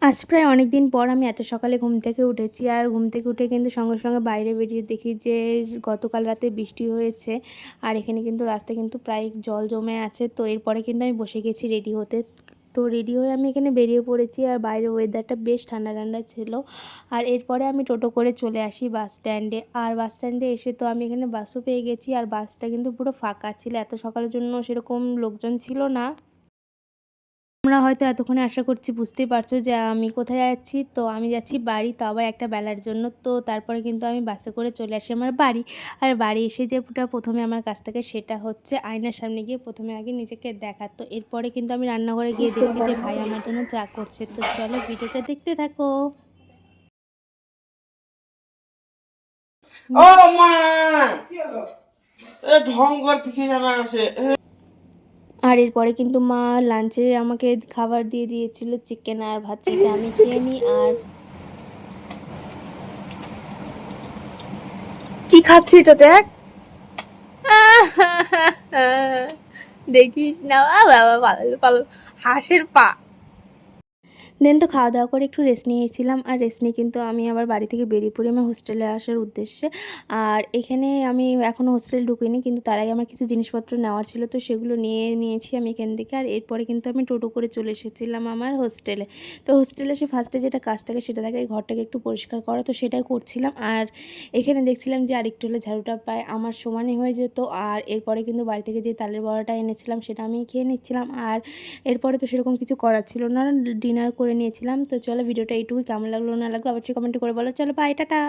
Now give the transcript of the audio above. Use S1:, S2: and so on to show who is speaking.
S1: আজ প্রায় অনেক দিন পর আমি এত সকালে ঘুম থেকে উঠেছি। আর ঘুম থেকে উঠে কিন্তু সঙ্গে সঙ্গে বাইরে বেরিয়ে দেখি যে গতকাল রাতে বৃষ্টি হয়েছে। আর এখানে কিন্তু রাস্তায় কিন্তু প্রায় জল জমে আছে। তো এরপরে কিন্তু আমি বসে গেছি রেডি হতে। তো রেডি হয়ে আমি এখানে বেরিয়ে পড়েছি। আর বাইরের ওয়েদারটা বেশ ঠান্ডা ঠান্ডা ছিল। আর এরপরে আমি টোটো করে চলে আসি বাস স্ট্যান্ডে। আর বাস স্ট্যান্ডে এসে তো আমি এখানে বাসও পেয়ে গেছি। আর বাসটা কিন্তু পুরো ফাঁকা ছিল, এত সকালের জন্য সেরকম লোকজন ছিল না। তোমরা হয়তো এতক্ষণে আশা করছি বুঝতেই পারছো যে আমি কোথায় যাচ্ছি। তো আমি যাচ্ছি বাড়ি, তো আবার একটা বেলার জন্য। তো তারপরে কিন্তু আমি বাসে করে চলে আসি আমার বাড়ি। আর বাড়ি এসে যেটা প্রথমে আমার কাছ থেকে সেটা হচ্ছে আয়নার সামনে গিয়ে প্রথমে আগে নিজেকে দেখা। তো এরপরে কিন্তু আমি রান্নাঘরে গিয়ে দেখছি যে ভাই আমার জন্য চা করছে। তো চলো ভিডিওটা দেখতে থাকো।
S2: ও মা, এ ঢং করতেছি কেন আসে?
S1: আর এরপরে কিন্তু মা লাঞ্চে আমাকে খাবার দিয়ে দিয়েছিল, চিকেন আর ভাত, যেটা আমি খেয়ে নিই। আর
S3: কি খাচ্ছি এটা দেখ। দেখিস না, বাবা পালালো পালালো, হাঁসের পা।
S1: দেন তো খাওয়া দাওয়া করে একটু রেস্ট নিয়েছিলাম। আর রেস্ট নিয়ে কিন্তু আমি আবার বাড়ি থেকে বেরিয়ে পড়ি আমার হোস্টেলে আসার উদ্দেশ্যে। আর এখানে আমি এখনও হোস্টেল ঢুকিনি, কিন্তু তার আগে আমার কিছু জিনিসপত্র নেওয়ার ছিল, তো সেগুলো নিয়ে নিয়েছি আমি এখান থেকে। আর এরপরে কিন্তু আমি টোটো করে চলে এসেছিলাম আমার হোস্টেলে। তো হোস্টেলে এসে ফার্স্টে যেটা কাজ থাকে সেটা থাকে এই ঘরটাকে একটু পরিষ্কার করা, তো সেটাই করছিলাম। আর এখানে দেখছিলাম যে আরেকটু হলে ঝাড়ুটা প্রায় আমার সমানই হয়ে যেত। আর এরপরে কিন্তু বাড়ি থেকে যে তালের বড়াটা এনেছিলাম সেটা আমি খেয়ে নিচ্ছিলাম। আর এরপরে তো সেরকম কিছু করার ছিল না, ডিনার করে নিয়েছিলাম। তো চলো ভিডিওটা এইটুকুই, কেমন লাগলো না লাগলো অবশ্যই কমেন্ট করে বলো। চলো বাই, টাটা।